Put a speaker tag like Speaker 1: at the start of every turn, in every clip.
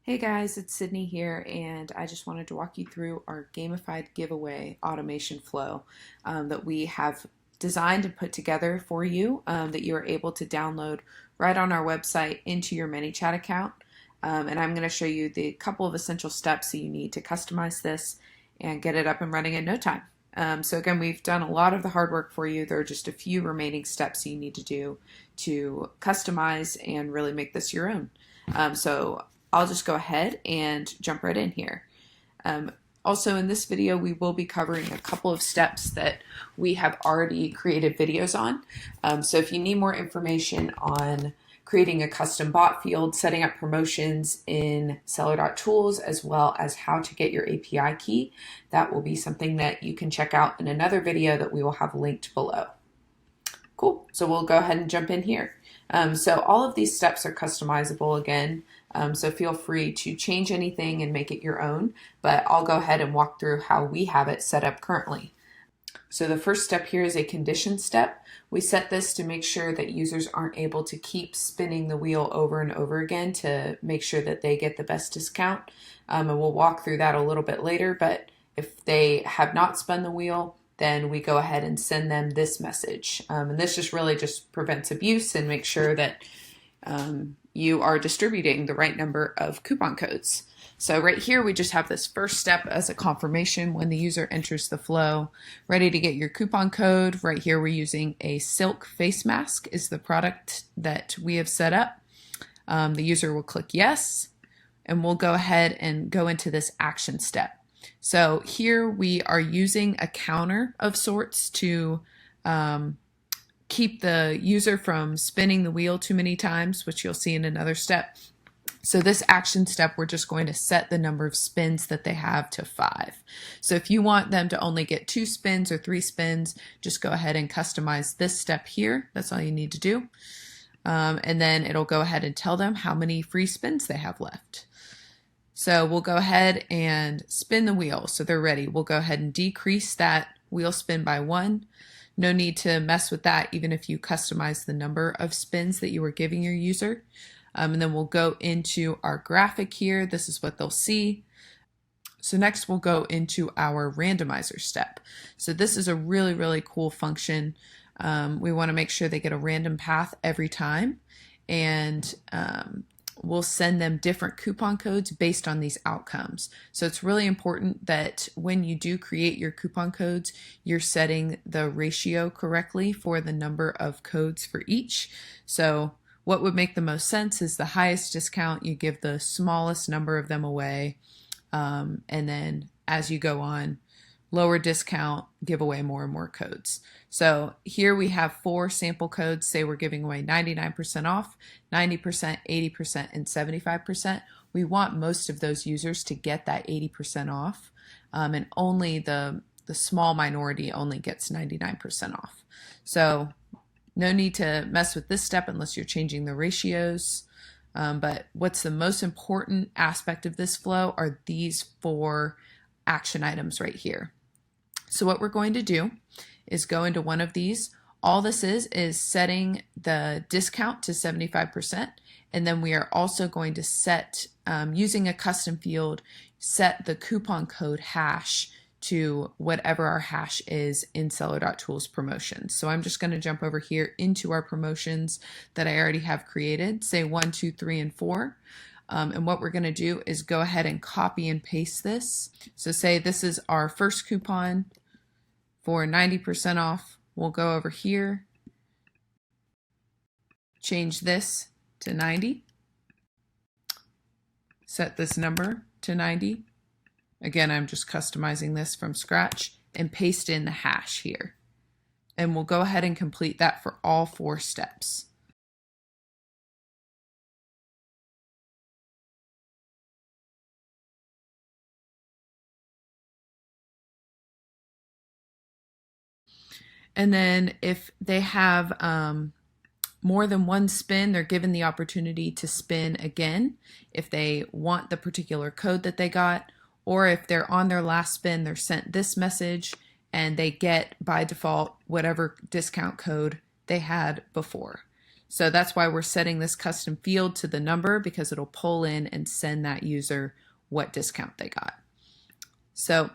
Speaker 1: Hey guys, it's Sydney here, and I just wanted to walk you through our gamified giveaway automation flow that we have designed and put together for you that you are able to download right on our website into your ManyChat account. And I'm going to show you the couple of essential steps that you need to customize this and get it up and running in no time. So again, we've done a lot of the hard work for you. There are just a few remaining steps you need to do to customize and really make this your own. So I'll just go ahead and jump right in here. Also in this video, we will be covering a couple of steps that we have already created videos on. So if you need more information on creating a custom bot field, setting up promotions in Seller.Tools, as well as how to get your API key, that will be something that you can check out in another video that we will have linked below. Cool, so we'll go ahead and jump in here. So all of these steps are customizable again, so feel free to change anything and make it your own, but I'll go ahead and walk through how we have it set up currently. So the first step here is a condition step. We set this to make sure that users aren't able to keep spinning the wheel over and over again to make sure that they get the best discount, and we'll walk through that a little bit later, but if they have not spun the wheel, then we go ahead and send them this message. And this just really just prevents abuse and makes sure that you are distributing the right number of coupon codes. So right here, we just have this first step as a confirmation when the user enters the flow, ready to get your coupon code. Right here, we're using a silk face mask is the product that we have set up. The user will click yes, and we'll go ahead and go into this action step. So here we are using a counter of sorts to keep the user from spinning the wheel too many times, which you'll see in another step. So this action step, we're just going to set the number of spins that they have to 5. So if you want them to only get 2 spins or 3 spins, just go ahead and customize this step here. That's all you need to do. And then it'll go ahead and tell them how many free spins they have left. So we'll go ahead and spin the wheel so they're ready. We'll go ahead and decrease that wheel spin by 1. No need to mess with that even if you customize the number of spins that you were giving your user. And then we'll go into our graphic here. This is what they'll see. So next we'll go into our randomizer step. So this is a really, really cool function. We want to make sure they get a random path every time. And we'll send them different coupon codes based on these outcomes. So it's really important that when you do create your coupon codes, you're setting the ratio correctly for the number of codes for each. So what would make the most sense is the highest discount, you give the smallest number of them away, and then as you go on, lower discount, give away more and more codes. So here we have 4 sample codes. Say we're giving away 99% off, 90%, 80%, and 75%. We want most of those users to get that 80% off, and only the small minority only gets 99% off. So no need to mess with this step unless you're changing the ratios. But what's the most important aspect of this flow are these 4 action items right here. So what we're going to do is go into one of these. All this is setting the discount to 75%. And then we are also going to set, using a custom field, set the coupon code hash to whatever our hash is in Seller.Tools promotions. So I'm just going to jump over here into our promotions that I already have created, say 1, 2, 3, and 4. And what we're going to do is go ahead and copy and paste this. So say this is our first coupon for 90% off. We'll go over here, change this to 90, set this number to 90. Again, I'm just customizing this from scratch and paste in the hash here. And we'll go ahead and complete that for all 4 steps. And then if they have more than 1 spin, they're given the opportunity to spin again if they want the particular code that they got, or if they're on their last spin, they're sent this message and they get by default whatever discount code they had before. So that's why we're setting this custom field to the number, because it'll pull in and send that user what discount they got. So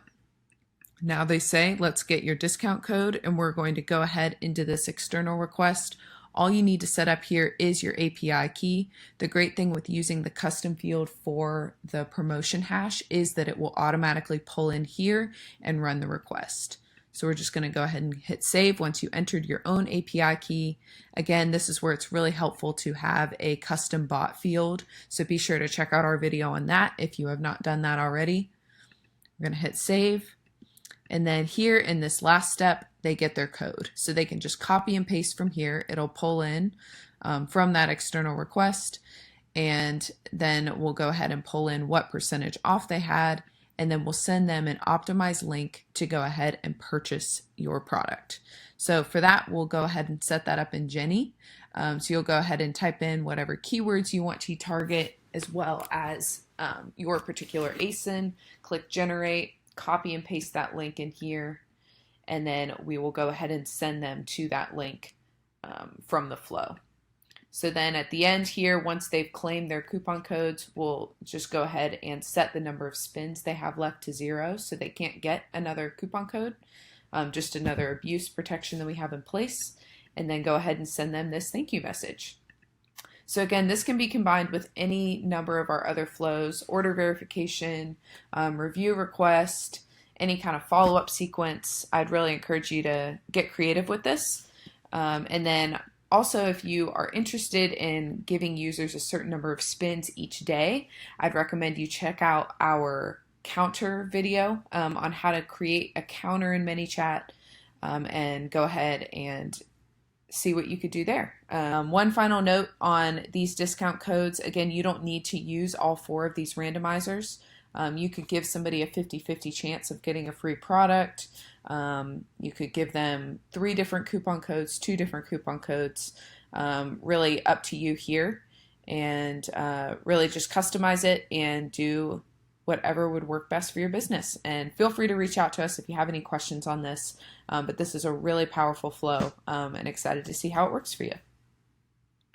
Speaker 1: now they say, let's get your discount code, and we're going to go ahead into this external request. All you need to set up here is your API key. The great thing with using the custom field for the promotion hash is that it will automatically pull in here and run the request. So we're just going to go ahead and hit save once you entered your own API key. Again, this is where it's really helpful to have a custom bot field. So be sure to check out our video on that if you have not done that already. We're going to hit save. And then here in this last step, they get their code. So they can just copy and paste from here. It'll pull in from that external request. And then we'll go ahead and pull in what percentage off they had. And then we'll send them an optimized link to go ahead and purchase your product. So for that, we'll go ahead and set that up in Jenny. So you'll go ahead and type in whatever keywords you want to target, as well as your particular ASIN. Click generate, copy and paste that link in here, and then we will go ahead and send them to that link from the flow. So then at the end here, once they've claimed their coupon codes, we'll just go ahead and set the number of spins they have left to 0, so they can't get another coupon code, just another abuse protection that we have in place, and then go ahead and send them this thank you message. So again, this can be combined with any number of our other flows: order verification, review request, any kind of follow-up sequence. I'd really encourage you to get creative with this. And then also, if you are interested in giving users a certain number of spins each day, I'd recommend you check out our counter video on how to create a counter in ManyChat, and go ahead and see what you could do there. One final note on these discount codes. Again, you don't need to use all 4 of these randomizers. You could give somebody a 50-50 chance of getting a free product. You could give them 3 different coupon codes, 2 different coupon codes, really up to you here. And really just customize it and do whatever would work best for your business. And feel free to reach out to us if you have any questions on this. But this is a really powerful flow, and excited to see how it works for you.